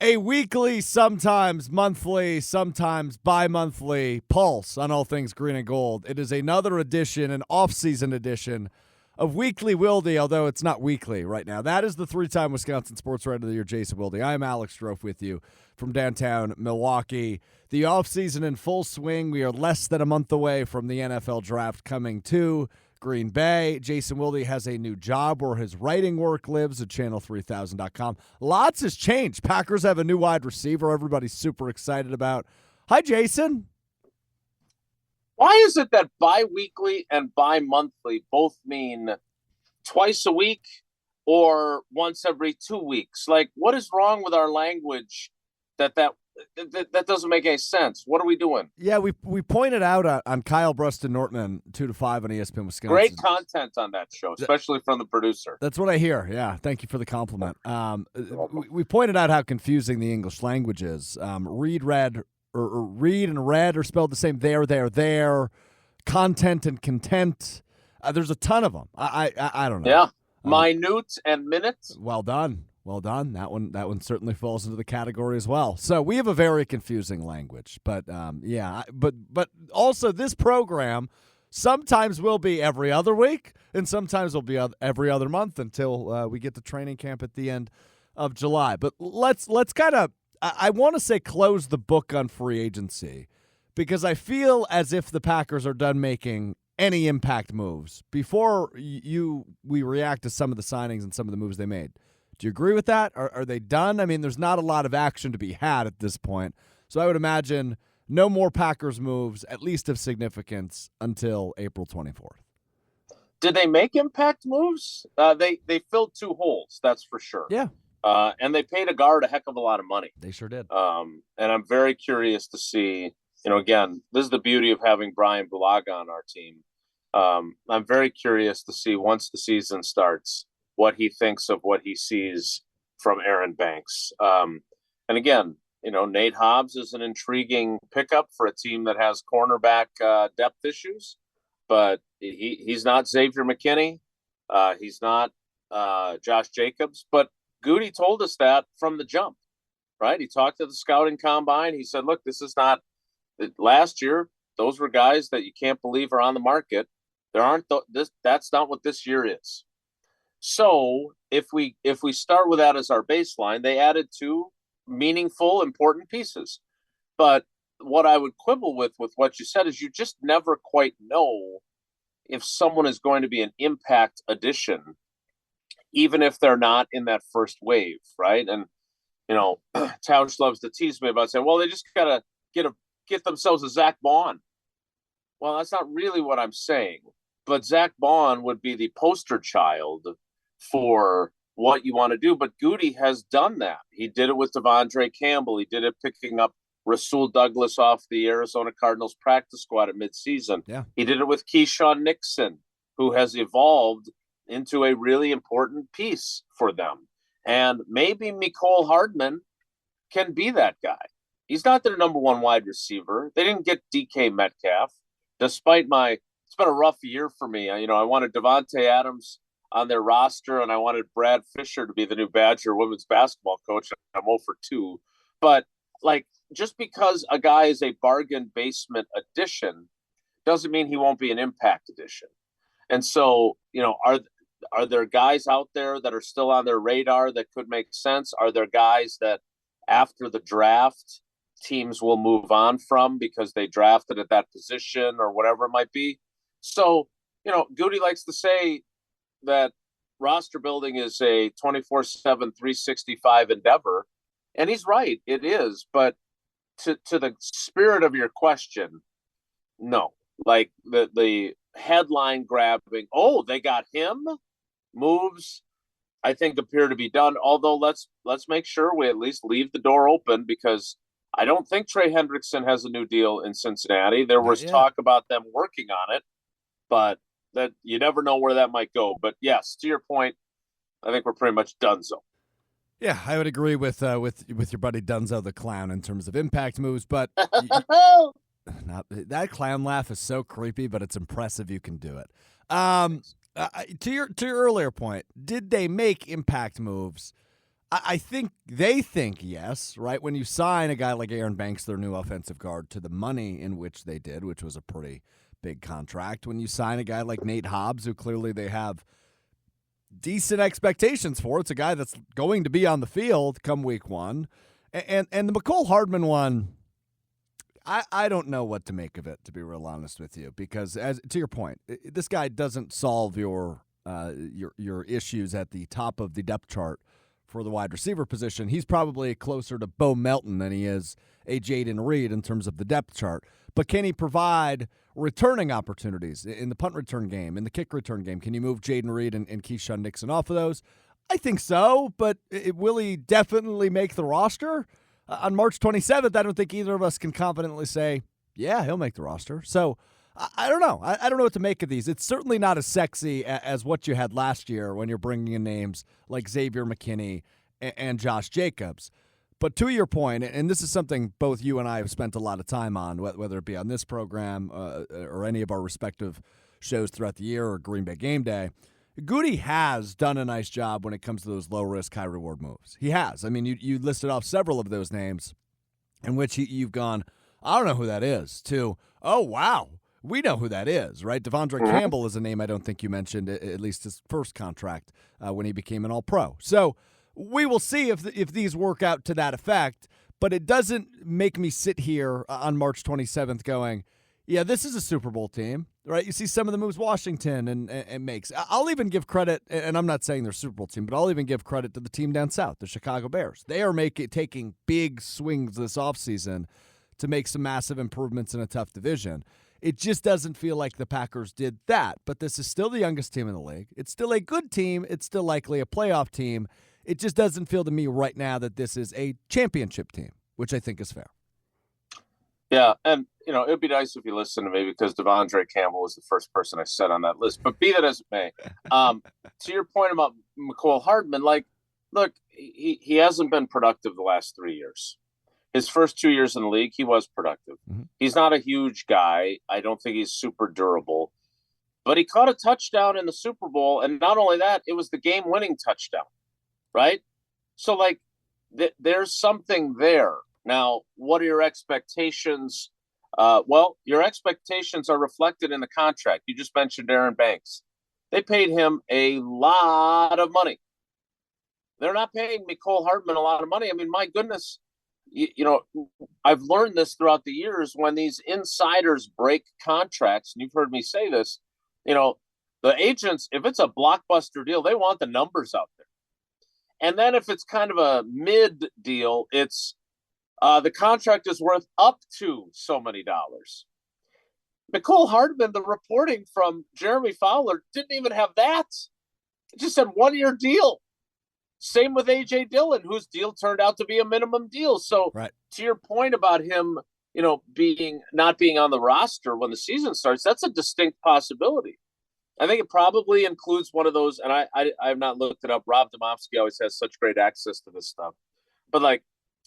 A weekly, sometimes monthly, sometimes bi-monthly pulse on all things green and gold. It is another edition, an off-season edition of Weekly Wilde, although it's not weekly right now. That is the three-time Wisconsin Sportswriter of the Year, Jason Wilde. I am Alex Strouf with you from downtown Milwaukee. The off-season in full swing. We are less than a month away from the NFL draft coming to Green Bay. Jason Wilde has a new job where his writing work lives at channel3000.com. Lots has changed. Packers have a new wide receiver everybody's super excited about. Hi, Jason. Why is it that bi-weekly and bi-monthly both mean twice a week or once every 2 weeks? Like, what is wrong with our language that doesn't make any sense? What are we doing? Yeah, we pointed out on Kyle Bruston-Nortman 2 to 5 on ESPN Wisconsin. Great content on that show, especially from the producer. That's what I hear. Yeah, thank you for the compliment. We pointed out how confusing the English language is. Read and read are spelled the same. There. Content and content. There's a ton of them. I don't know. Yeah, minute and minute. Well done. That one certainly falls into the category as well. So we have a very confusing language, but but also this program sometimes will be every other week, and sometimes will be every other month until we get to training camp at the end of July. But let's kind of, I want to say, close the book on free agency, because I feel as if the Packers are done making any impact moves before we react to some of the signings and some of the moves they made. Do you agree with that? Are they done? I mean, there's not a lot of action to be had at this point. So I would imagine no more Packers moves, at least of significance, until April 24th. Did they make impact moves? They filled two holes, that's for sure. Yeah. And they paid a guard a heck of a lot of money. They sure did. And I'm very curious to see, again, this is the beauty of having Brian Bulaga on our team. I'm very curious to see, once the season starts, what he thinks of what he sees from Aaron Banks. And again, Nate Hobbs is an intriguing pickup for a team that has cornerback depth issues, but he's not Xavier McKinney. He's not Josh Jacobs, but Goody told us that from the jump, right? He talked to the scouting combine. He said, look, this is not last year. Those were guys that you can't believe are on the market. That's not what this year is. So if we start with that as our baseline, they added two meaningful, important pieces. But what I would quibble with what you said is you just never quite know if someone is going to be an impact addition, even if they're not in that first wave, right? And, Tausch loves to tease me about saying, well, they just got to get themselves a Zach Bond. Well, that's not really what I'm saying. But Zach Bond would be the poster child for what you want to do. But Goody has done that. He did it with Devondre Campbell. He did it picking up Rasul Douglas off the Arizona Cardinals practice squad at midseason. Yeah. He did it with Keyshawn Nixon, who has evolved into a really important piece for them. And maybe Mecole Hardman can be that guy. He's not their number one wide receiver. They didn't get DK Metcalf, despite it's been a rough year for me. I wanted Devontae Adams on their roster, and I wanted Brad Fisher to be the new Badger women's basketball coach. I'm 0 for 2. But, just because a guy is a bargain basement addition doesn't mean he won't be an impact addition. And so, are there guys out there that are still on their radar that could make sense? Are there guys that after the draft teams will move on from because they drafted at that position or whatever it might be? So, Goody likes to say that roster building is a 24/7, 365 endeavor. And he's right, it is. But to the spirit of your question, no. Like the headline grabbing, oh, they got him moves, I think appear to be done. Although let's make sure we at least leave the door open, because I don't think Trey Hendrickson has a new deal in Cincinnati. There was talk about them working on it, but that you never know where that might go. But yes, to your point, I think we're pretty much donezo. Yeah, I would agree with your buddy Dunzo the Clown in terms of impact moves, but that clown laugh is so creepy, but it's impressive you can do it. To your earlier point, did they make impact moves? I think they think yes, right? When you sign a guy like Aaron Banks, their new offensive guard, to the money in which they did, which was a pretty big contract. When you sign a guy like Nate Hobbs, who clearly they have decent expectations for, it's a guy that's going to be on the field come week one. And the Mecole Hardman one, I don't know what to make of it, to be real honest with you, because as to your point, this guy doesn't solve your issues at the top of the depth chart for the wide receiver position. He's probably closer to Bo Melton than he is a Jaden Reed in terms of the depth chart. But can he provide returning opportunities in the punt return game, in the kick return game? Can you move Jaden Reed and Keyshawn Nixon off of those? I think so, but will he definitely make the roster? On March 27th, I don't think either of us can confidently say, yeah, he'll make the roster. So I don't know. I don't know what to make of these. It's certainly not as sexy as what you had last year when you're bringing in names like Xavier McKinney and Josh Jacobs. But to your point, and this is something both you and I have spent a lot of time on, whether it be on this program or any of our respective shows throughout the year or Green Bay Game Day, Goody has done a nice job when it comes to those low-risk, high-reward moves. He has. I mean, you listed off several of those names in which you've gone, I don't know who that is, to, oh, wow, we know who that is, right? Devondre Campbell is a name I don't think you mentioned, at least his first contract when he became an All-Pro. So we will see if these work out to that effect, but it doesn't make me sit here on March 27th going, yeah, this is a Super Bowl team, right? You see some of the moves Washington and makes. I'll even give credit, and I'm not saying they're a Super Bowl team, but I'll even give credit to the team down south, the Chicago Bears. They are taking big swings this offseason to make some massive improvements in a tough division. It just doesn't feel like the Packers did that, but this is still the youngest team in the league. It's still a good team. It's still likely a playoff team. It just doesn't feel to me right now that this is a championship team, which I think is fair. Yeah, and it would be nice if you listened to me because Devondre Campbell was the first person I said on that list. But be that as it may, to your point about Mecole Hardman, look, he hasn't been productive the last 3 years. His first 2 years in the league, he was productive. Mm-hmm. He's not a huge guy. I don't think he's super durable. But he caught a touchdown in the Super Bowl, and not only that, it was the game-winning touchdown, right? So, there's something there. Now, what are your expectations? Well, your expectations are reflected in the contract. You just mentioned Aaron Banks. They paid him a lot of money. They're not paying Mecole Hardman a lot of money. I mean, my goodness, I've learned this throughout the years when these insiders break contracts, and you've heard me say this, the agents, if it's a blockbuster deal, they want the numbers out there. And then if it's kind of a mid deal, it's the contract is worth up to so many dollars. Mecole Hardman, the reporting from Jeremy Fowler didn't even have that. It just said 1 year deal. Same with A.J. Dillon, whose deal turned out to be a minimum deal. So right. To your point about him, not being on the roster when the season starts, that's a distinct possibility. I think it probably includes one of those, and I have not looked it up. Rob Domofsky always has such great access to this stuff. But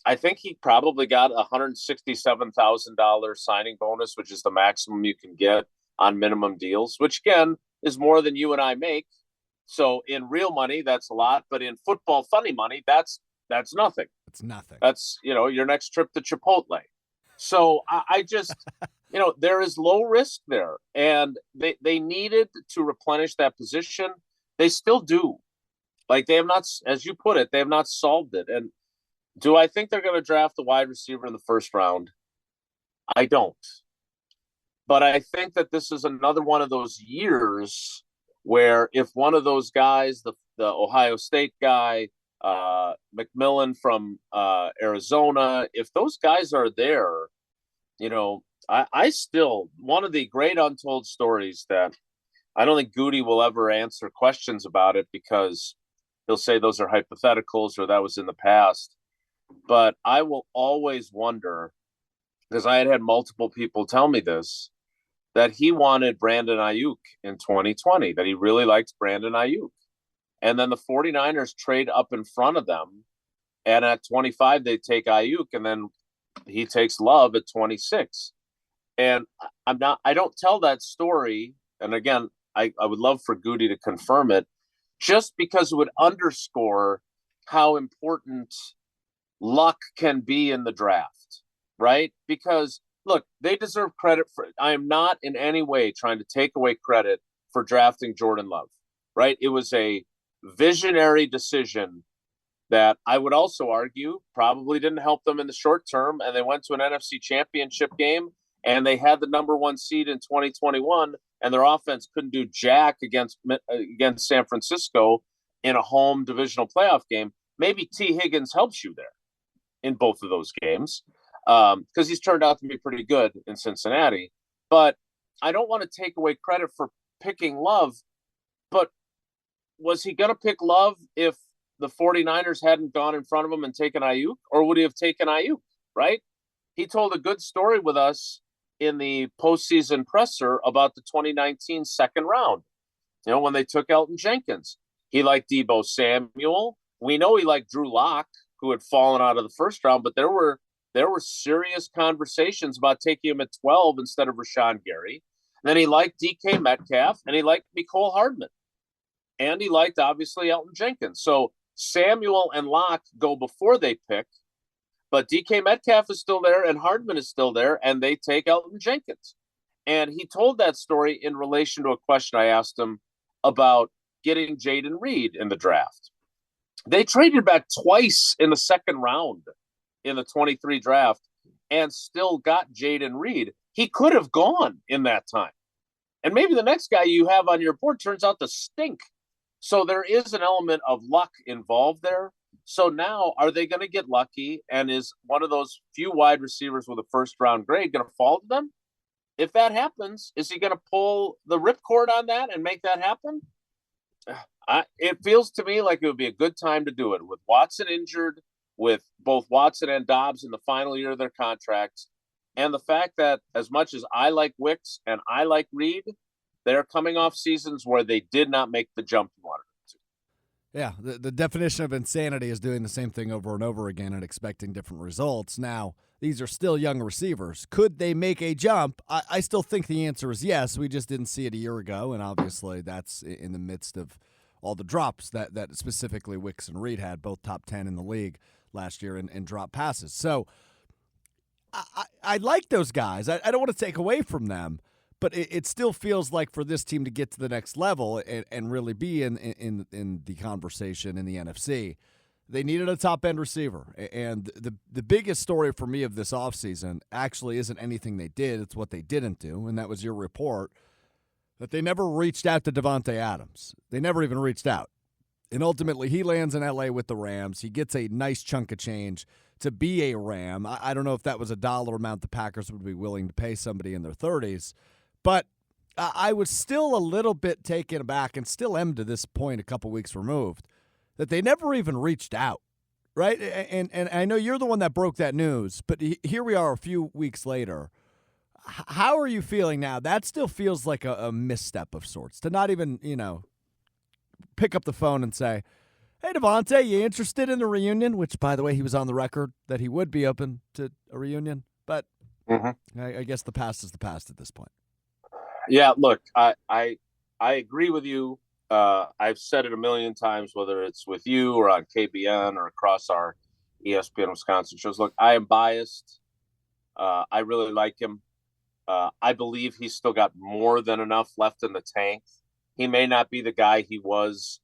I think he probably got a $167,000 signing bonus, which is the maximum you can get on minimum deals, which again is more than you and I make. So in real money, that's a lot, but in football funny money, that's nothing. It's nothing. That's your next trip to Chipotle. So I just there is low risk there, and they needed to replenish that position. They still do. They have not, as you put it, they have not solved it. And do I think they're going to draft a wide receiver in the first round? I don't. But I think that this is another one of those years where if one of those guys, the Ohio State guy, McMillan from Arizona, if those guys are there, I still, one of the great untold stories that I don't think Goody will ever answer questions about it because he'll say those are hypotheticals or that was in the past. But I will always wonder, because I had multiple people tell me this, that he wanted Brandon Ayuk in 2020, that he really liked Brandon Ayuk. And then the 49ers trade up in front of them. And at 25, they take Ayuk, and then he takes Love at 26. And I don't tell that story. And again, I would love for Goody to confirm it, just because it would underscore how important luck can be in the draft, right? Because look, they deserve credit for. I am not in any way trying to take away credit for drafting Jordan Love, right? It was a visionary decision that I would also argue probably didn't help them in the short term. And they went to an NFC championship game and they had the number one seed in 2021, and their offense couldn't do jack against San Francisco in a home divisional playoff game. Maybe T. Higgins helps you there in both of those games because he's turned out to be pretty good in Cincinnati. But I don't want to take away credit for picking Love, but was he going to pick Love if the 49ers hadn't gone in front of him and taken Ayuk, or would he have taken Ayuk, right? He told a good story with us in the postseason presser about the 2019 second round, when they took Elton Jenkins. He liked Deebo Samuel. We know he liked Drew Lock, who had fallen out of the first round, but there were serious conversations about taking him at 12 instead of Rashawn Gary. And then he liked DK Metcalf, and he liked Mecole Hardman. And he liked, obviously, Elton Jenkins. So Samuel and Locke go before they pick, but DK Metcalf is still there and Hardman is still there, and they take Elton Jenkins. And he told that story in relation to a question I asked him about getting Jaden Reed in the draft. They traded back twice in the second round in the 23 draft and still got Jaden Reed. He could have gone in that time. And maybe the next guy you have on your board turns out to stink. So there is an element of luck involved there. So now, are they going to get lucky? And is one of those few wide receivers with a first-round grade going to fall to them? If that happens, is he going to pull the ripcord on that and make that happen? It feels to me like it would be a good time to do it. With Watson injured, with both Watson and Dobbs in the final year of their contracts, and the fact that as much as I like Wicks and I like Reed, they're coming off seasons where they did not make the jump you wanted them to. Yeah, the definition of insanity is doing the same thing over and over again and expecting different results. Now, these are still young receivers. Could they make a jump? I still think the answer is yes. We just didn't see it a year ago, and obviously that's in the midst of all the drops that specifically Wicks and Reed had, both top 10 in the league last year in drop passes. So I like those guys. I don't want to take away from them. But it still feels like for this team to get to the next level and really be in the conversation in the NFC, they needed a top-end receiver. And the biggest story for me of this offseason actually isn't anything they did. It's what they didn't do, and that was your report, that they never reached out to Davante Adams. They never even reached out. And ultimately, he lands in L.A. with the Rams. He gets a nice chunk of change to be a Ram. I don't know if that was a dollar amount the Packers would be willing to pay somebody in their 30s. But I was still a little bit taken aback, and still am to this point a couple weeks removed, that they never even reached out, right? And I know you're the one that broke that news, but here we are a few weeks later. How are you feeling now? That still feels like a misstep of sorts, to not even, pick up the phone and say, hey, Davante, you interested in the reunion? Which, by the way, he was on the record that he would be open to a reunion. But I guess the past is the past at this point. Yeah, look, I agree with you. I've said it a million times, whether it's with you or on KBN or across our ESPN Wisconsin shows. Look, I am biased. I really like him. I believe he's still got more than enough left in the tank. He may not be the guy he was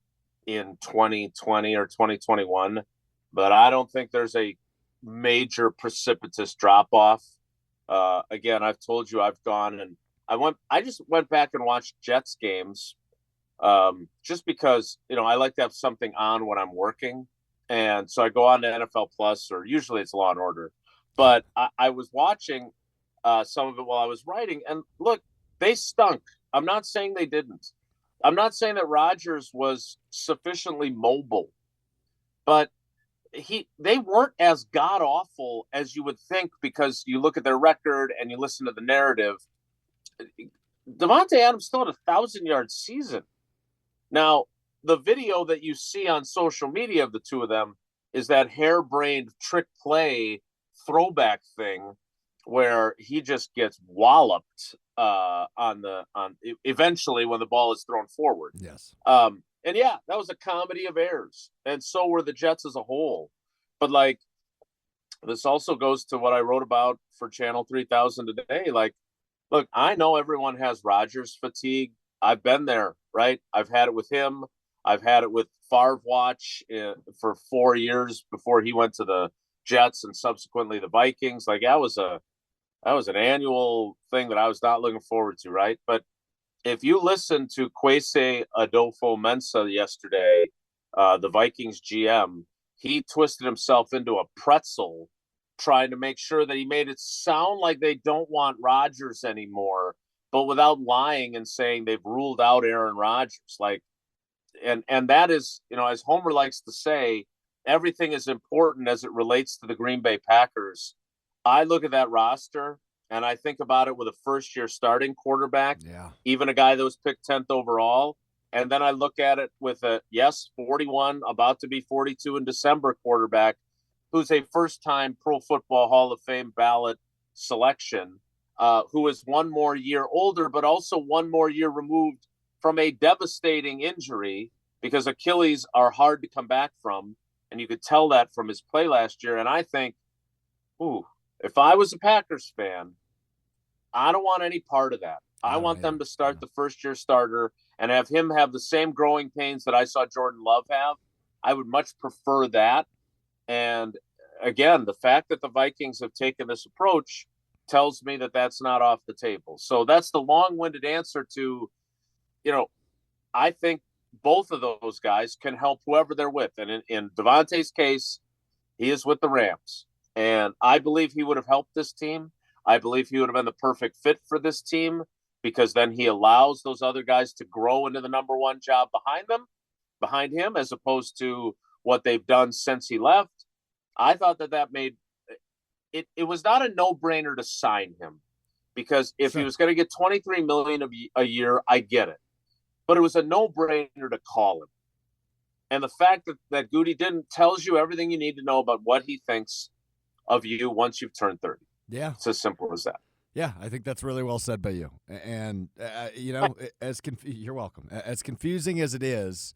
in 2020 or 2021, but I don't think there's a major precipitous drop-off. Again, I've told you I've gone and I just went back and watched Jets games just because, I like to have something on when I'm working. And so I go on to NFL Plus, or usually it's Law and Order. But I was watching some of it while I was writing. And look, they stunk. I'm not saying they didn't. I'm not saying that Rodgers was sufficiently mobile. But they weren't as god-awful as you would think, because you look at their record and you listen to the narrative. Davante Adams still had a 1,000-yard season. Now, the video that you see on social media of the two of them is that harebrained trick play throwback thing where he just gets walloped eventually when the ball is thrown forward. Yes. And yeah, that was a comedy of errors. And so were the Jets as a whole. But like, this also goes to what I wrote about for Channel 3000 today. Like, look, I know everyone has Rodgers fatigue. I've been there, right? I've had it with him. I've had it with Favre watch for 4 years before he went to the Jets and subsequently the Vikings. Like that was an annual thing that I was not looking forward to, right? But if you listen to Kwesi Adolfo-Mensah yesterday, the Vikings GM, he twisted himself into a pretzel trying to make sure that he made it sound like they don't want Rodgers anymore, but without lying and saying they've ruled out Aaron Rodgers. Like, and that is, as Homer likes to say, everything is important as it relates to the Green Bay Packers. I look at that roster and I think about it with a first-year starting quarterback, even a guy that was picked 10th overall. And then I look at it with 41, about to be 42 in December quarterback, who's a first-time Pro Football Hall of Fame ballot selection, who is one more year older, but also one more year removed from a devastating injury, because Achilles are hard to come back from. And you could tell that from his play last year. And I think, if I was a Packers fan, I don't want any part of that. I want them to start the first-year starter and have him have the same growing pains that I saw Jordan Love have. I would much prefer that. And again, the fact that the Vikings have taken this approach tells me that that's not off the table. So that's the long-winded answer to, I think both of those guys can help whoever they're with. And in Devontae's case, he is with the Rams. And I believe he would have helped this team. I believe he would have been the perfect fit for this team, because then he allows those other guys to grow into the number one job behind him, as opposed to what they've done since he left. I thought that made it. It was not a no-brainer to sign him, because if he was going to get $23 million a year, I get it. But it was a no-brainer to call him. And the fact that Goody didn't tells you everything you need to know about what he thinks of you once you've turned 30. Yeah. It's as simple as that. Yeah, I think that's really well said by you. And, you're welcome. As confusing as it is,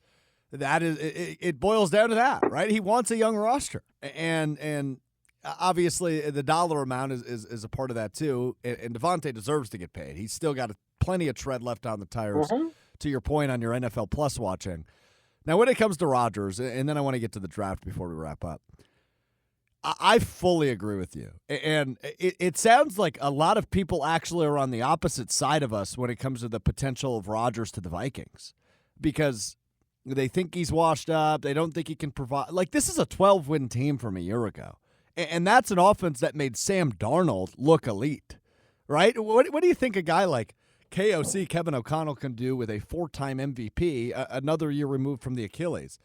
it boils down to that, right? He wants a young roster. And obviously the dollar amount is a part of that too. And Devontae deserves to get paid. He's still got plenty of tread left on the tires, to your point on your NFL Plus watching. Now, when it comes to Rodgers, and then I want to get to the draft before we wrap up, I fully agree with you. And it sounds like a lot of people actually are on the opposite side of us when it comes to the potential of Rodgers to the Vikings, because they think he's washed up. They don't think he can provide. Like, this is a 12-win team from a year ago. And that's an offense that made Sam Darnold look elite, right? What do you think a guy like KOC, Kevin O'Connell, can do with a 4-time MVP, another year removed from the Achilles?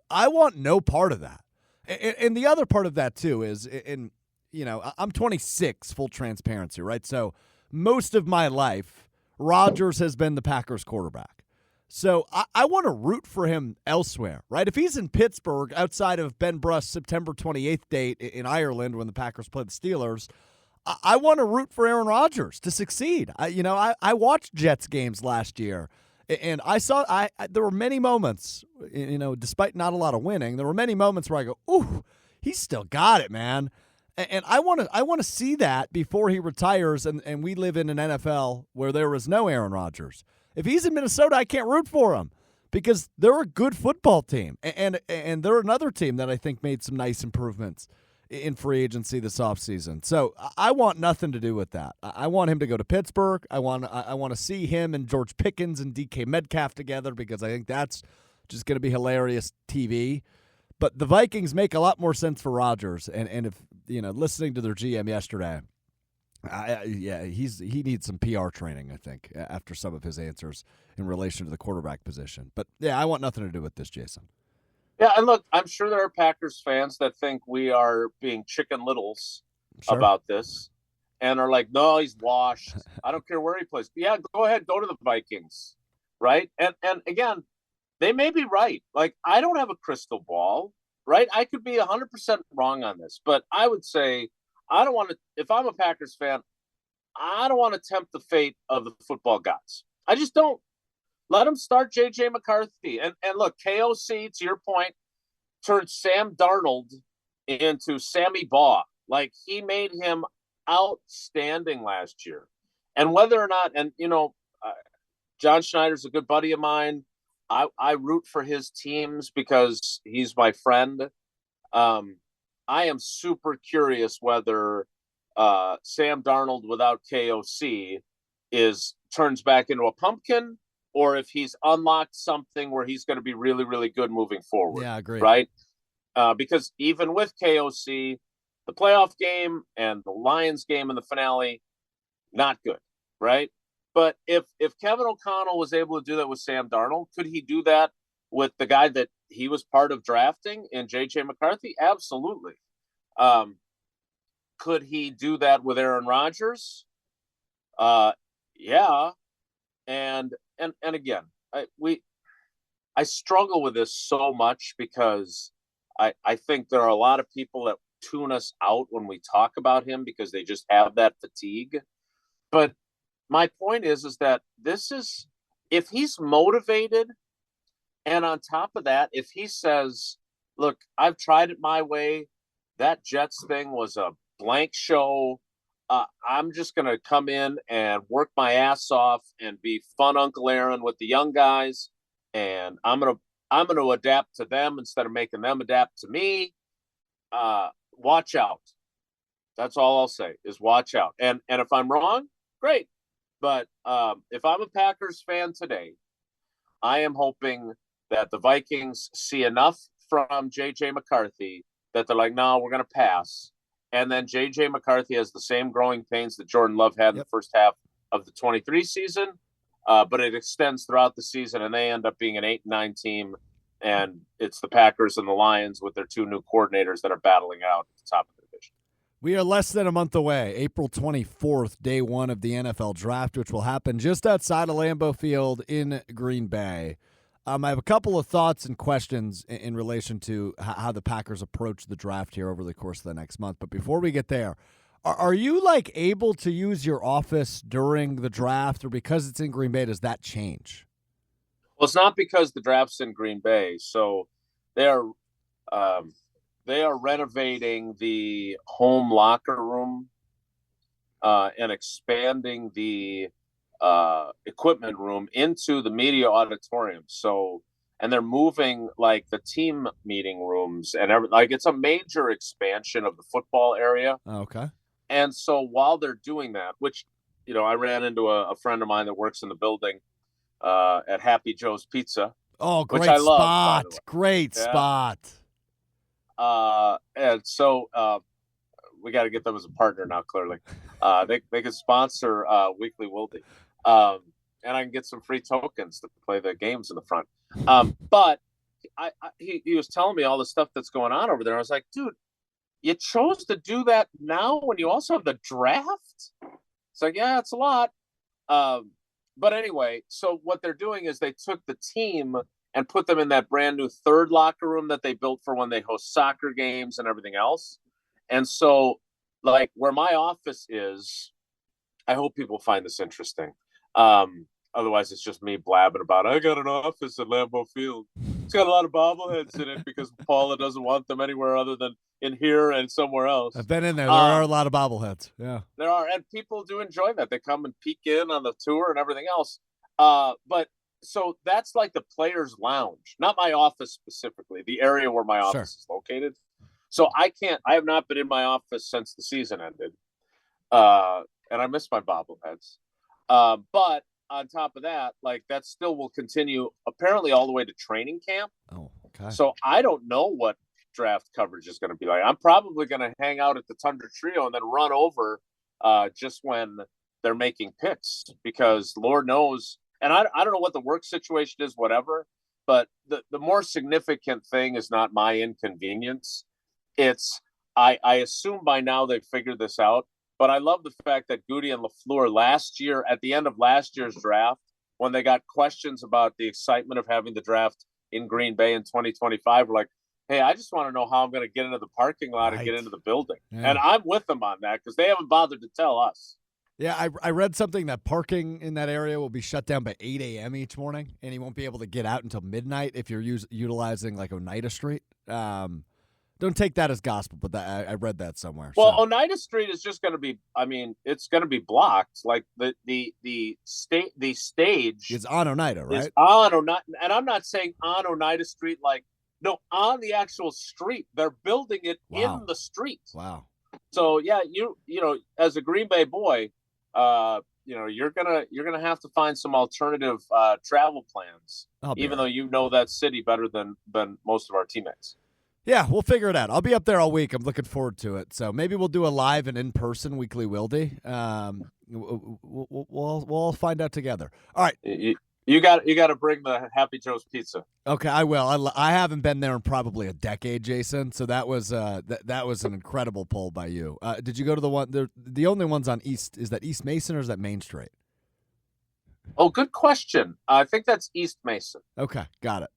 I want no part of that. And the other part of that, too, is, I'm 26, full transparency, right? So most of my life, Rodgers has been the Packers quarterback. So I want to root for him elsewhere, right? If he's in Pittsburgh, outside of Ben Bruss's September 28th date in Ireland when the Packers play the Steelers, I want to root for Aaron Rodgers to succeed. I watched Jets games last year, and I saw there were many moments, despite not a lot of winning, there were many moments where I go, ooh, he's still got it, man. And I want to see that before he retires, and we live in an NFL where there is no Aaron Rodgers. If he's in Minnesota, I can't root for him, because they're a good football team, and they're another team that I think made some nice improvements in free agency this offseason. So I want nothing to do with that. I want him to go to Pittsburgh. I want to see him and George Pickens and DK Metcalf together, because I think that's just going to be hilarious TV. But the Vikings make a lot more sense for Rodgers. And if, listening to their GM yesterday, he needs some PR training, I think, after some of his answers in relation to the quarterback position. But, yeah, I want nothing to do with this, Jason. Yeah, and look, I'm sure there are Packers fans that think we are being chicken littles about this and are like, no, he's washed. I don't care where he plays. But yeah, go ahead, go to the Vikings, right? And again, they may be right. Like, I don't have a crystal ball, right? I could be 100% wrong on this, but I would say I don't want to – if I'm a Packers fan, I don't want to tempt the fate of the football gods. I just don't. Let him start J.J. McCarthy. And look, KOC, to your point, turned Sam Darnold into Sammy Baugh. Like, he made him outstanding last year. And whether or not, and, John Schneider's a good buddy of mine. I root for his teams because he's my friend. I am super curious whether Sam Darnold without KOC turns back into a pumpkin, or if he's unlocked something where he's going to be really, really good moving forward. Yeah, I agree. Right? Because even with KOC, the playoff game and the Lions game in the finale, not good, right? But if Kevin O'Connell was able to do that with Sam Darnold, could he do that with the guy that he was part of drafting in J.J. McCarthy? Absolutely. Could he do that with Aaron Rodgers? Yeah. And again, I struggle with this so much because I think there are a lot of people that tune us out when we talk about him because they just have that fatigue. But my point is that if he's motivated, and on top of that, if he says, look, I've tried it my way, that Jets thing was a blank show, I'm just going to come in and work my ass off and be fun Uncle Aaron with the young guys, and I'm going to adapt to them instead of making them adapt to me. Watch out. That's all I'll say is watch out. And if I'm wrong, great. But if I'm a Packers fan today, I am hoping that the Vikings see enough from J.J. McCarthy that they're like, no, we're going to pass. And then J.J. McCarthy has the same growing pains that Jordan Love had in the first half of the 23 season, but it extends throughout the season, and they end up being an 8-9 team, and it's the Packers and the Lions with their two new coordinators that are battling out at the top of the division. We are less than a month away, April 24th, day one of the NFL draft, which will happen just outside of Lambeau Field in Green Bay. I have a couple of thoughts and questions in relation to how the Packers approach the draft here over the course of the next month. But before we get there, are you able to use your office during the draft, or because it's in Green Bay, does that change? Well, it's not because the draft's in Green Bay. So they are renovating the home locker room and expanding the equipment room into the media auditorium. So, and they're moving the team meeting rooms and it's a major expansion of the football area. Okay. And so while they're doing that, which, I ran into a friend of mine that works in the building at Happy Joe's Pizza. Oh, great which I spot. love, great spot. And so we got to get them as a partner now, clearly. They can sponsor Weekly Wilde. And I can get some free tokens to play the games in the front. But he was telling me all the stuff that's going on over there. I was like, dude, you chose to do that now when you also have the draft? It's like, yeah, it's a lot. But anyway, so what they're doing is they took the team and put them in that brand new third locker room that they built for when they host soccer games and everything else. And so, where my office is, I hope people find this interesting. Otherwise, it's just me blabbing about, I got an office at Lambeau Field. It's got a lot of bobbleheads in it because Paula doesn't want them anywhere other than in here and somewhere else. I've been in there. There are a lot of bobbleheads. Yeah. There are. And people do enjoy that. They come and peek in on the tour and everything else. But so that's like the players' lounge, not my office specifically, the area where my office is located. So I have not been in my office since the season ended. And I miss my bobbleheads. But on top of that, that still will continue apparently all the way to training camp. Oh, okay. So I don't know what draft coverage is going to be like. I'm probably going to hang out at the Tundra Trio and then run over just when they're making picks, because Lord knows. And I don't know what the work situation is, whatever, but the more significant thing is not my inconvenience. It's, I assume by now they've figured this out, but I love the fact that Goody and LaFleur last year, at the end of last year's draft, when they got questions about the excitement of having the draft in Green Bay in 2025, were like, hey, I just want to know how I'm going to get into the parking lot and get into the building. Yeah. And I'm with them on that because they haven't bothered to tell us. Yeah, I read something that parking in that area will be shut down by 8 a.m. each morning, and you won't be able to get out until midnight if you're utilizing like Oneida Street. Don't take that as gospel, but I read that somewhere. Well, So. Oneida Street is just going to be. I mean, it's going to be blocked. Like the stage It's on Oneida, right? is on Oneida, and I'm not saying on Oneida Street. Like no, on the actual street. They're building it in the street. Wow. So yeah, you know, as a Green Bay boy, you're gonna have to find some alternative travel plans, even though you know that city better than most of our teammates. Yeah, we'll figure it out. I'll be up there all week. I'm looking forward to it. So maybe we'll do a live and in-person weekly Wilde. We'll find out together. All right. You got to bring the Happy Joe's pizza. Okay, I will. I haven't been there in probably a decade, Jason. So that was that was an incredible pull by you. Did you go to the one? The only ones on East, is that East Mason or is that Main Street? Oh, good question. I think that's East Mason. Okay, got it.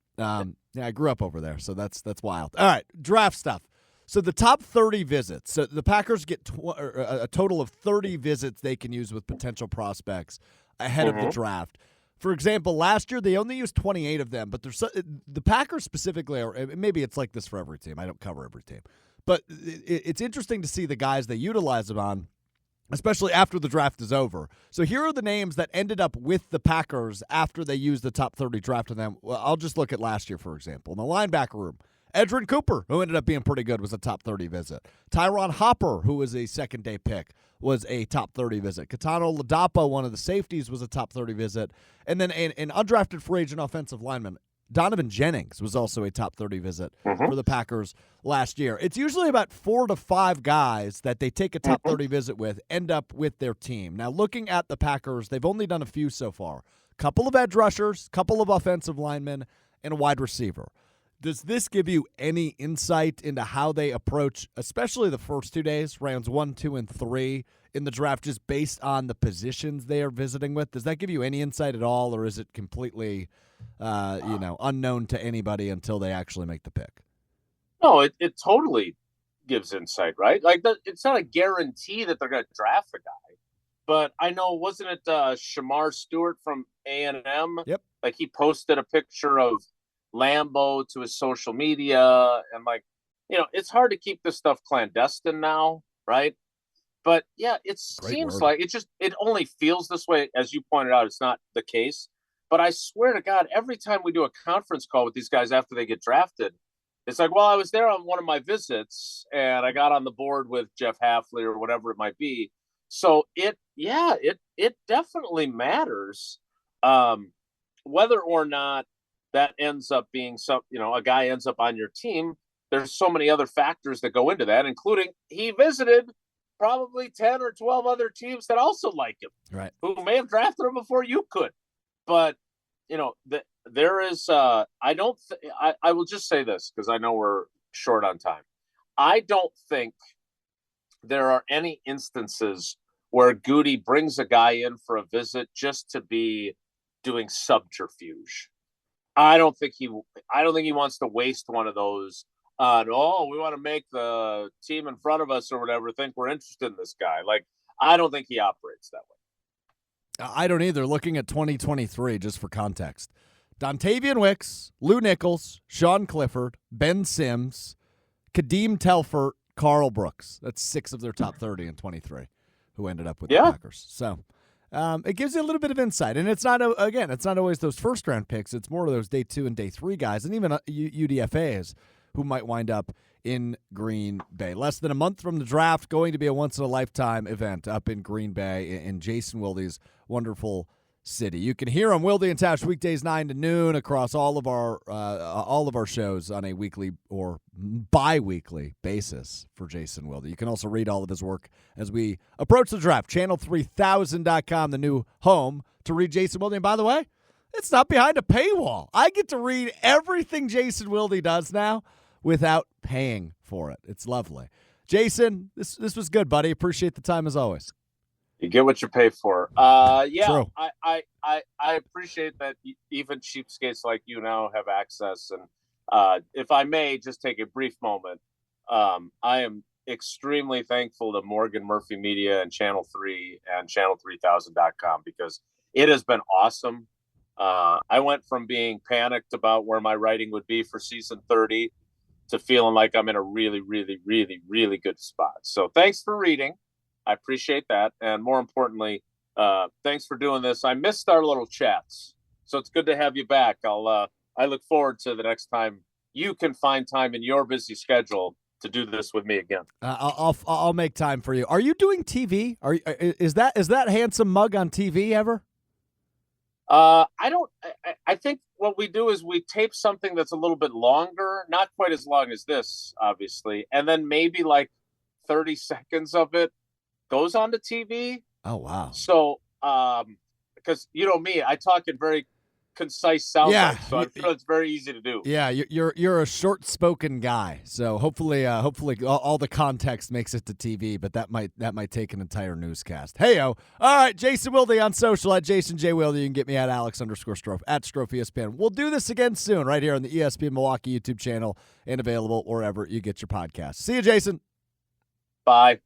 Yeah, I grew up over there, so that's wild. All right, draft stuff. So the top 30 visits. So the Packers get a total of 30 visits they can use with potential prospects ahead of the draft. For example, last year they only used 28 of them, but the Packers specifically, or maybe it's like this for every team. I don't cover every team. But it's interesting to see the guys they utilize them on, especially after the draft is over. So here are the names that ended up with the Packers after they used the top 30 draft of them. Well, I'll just look at last year, for example. In the linebacker room, Edrin Cooper, who ended up being pretty good, was a top 30 visit. Tyron Hopper, who was a second-day pick, was a top 30 visit. Katano Ladapo, one of the safeties, was a top 30 visit. And then an undrafted free agent offensive lineman, Donovan Jennings, was also a top 30 visit for the Packers last year. It's usually about 4 to 5 guys that they take a top 30 visit with end up with their team. Now, looking at the Packers, they've only done a few so far. Couple of edge rushers, couple of offensive linemen, and a wide receiver. Does this give you any insight into how they approach, especially the first 2 days, rounds 1, 2, and 3 in the draft, just based on the positions they are visiting with? Does that give you any insight at all, or is it completely unknown to anybody until they actually make the pick? No, it totally gives insight, right? Like it's not a guarantee that they're going to draft a guy, but I know, wasn't it Shamar Stewart from A&M? Yep. Like he posted a picture of Lambeau to his social media, and it's hard to keep this stuff clandestine now, right? But yeah, it seems like it only feels this way. As you pointed out, it's not the case. But I swear to God, every time we do a conference call with these guys after they get drafted, it's like, well, I was there on one of my visits and I got on the board with Jeff Hafley or whatever it might be. So it definitely matters, whether or not that ends up being a guy ends up on your team. There's so many other factors that go into that, including he visited probably 10 or 12 other teams that also like him, right? Who may have drafted him before you could. But, there is I will just say this because I know we're short on time. I don't think there are any instances where Goody brings a guy in for a visit just to be doing subterfuge. I don't think he wants to waste one of those we want to make the team in front of us or whatever think we're interested in this guy. Like, I don't think he operates that way. I don't either. Looking at 2023, just for context, Dontavian Wicks, Lou Nichols, Sean Clifford, Ben Sims, Kadeem Telfort, Carl Brooks. That's 6 of their top 30 in 23 who ended up with the Packers. So it gives you a little bit of insight. And it's not always those first-round picks. It's more of those day 2 and day 3 guys, and even UDFAs who might wind up in Green Bay. Less than a month from the draft, going to be a once-in-a-lifetime event up in Green Bay in Jason Wilde's wonderful city. You can hear on Wilde and Tash weekdays 9 to noon across all of our shows on a weekly or bi-weekly basis for Jason Wilde. You can also read all of his work as we approach the draft. Channel3000.com, the new home to read Jason Wilde. And by the way, it's not behind a paywall. I get to read everything Jason Wilde does now without paying for it. It's lovely. Jason, this was good, buddy. Appreciate the time as always. You get what you pay for. Yeah, True. I appreciate that even cheapskates like you now have access. And if I may just take a brief moment, I am extremely thankful to Morgan Murphy Media and Channel 3 and channel3000.com because it has been awesome. I went from being panicked about where my writing would be for season 30 to feeling like I'm in a really, really, really, really good spot. So thanks for reading. I appreciate that. And more importantly, thanks for doing this. I missed our little chats, so it's good to have you back. I look forward to the next time you can find time in your busy schedule to do this with me again. I'll make time for you. Are you doing TV? Is that handsome mug on TV ever? I think what we do is we tape something that's a little bit longer, not quite as long as this, obviously, and then maybe like 30 seconds of it goes on to TV. Oh, wow. So, because you know me, I talk in very concise sound bites, so I'm sure it's very easy to do. Yeah, you're a short-spoken guy, so hopefully all the context makes it to TV, but that might take an entire newscast. Hey-o. All right, Jason Wilde on social at Jason J. Wilde. You can get me at Alex_Strouf, at Strouf ESPN. We'll do this again soon right here on the ESPN Milwaukee YouTube channel and available wherever you get your podcasts. See you, Jason. Bye.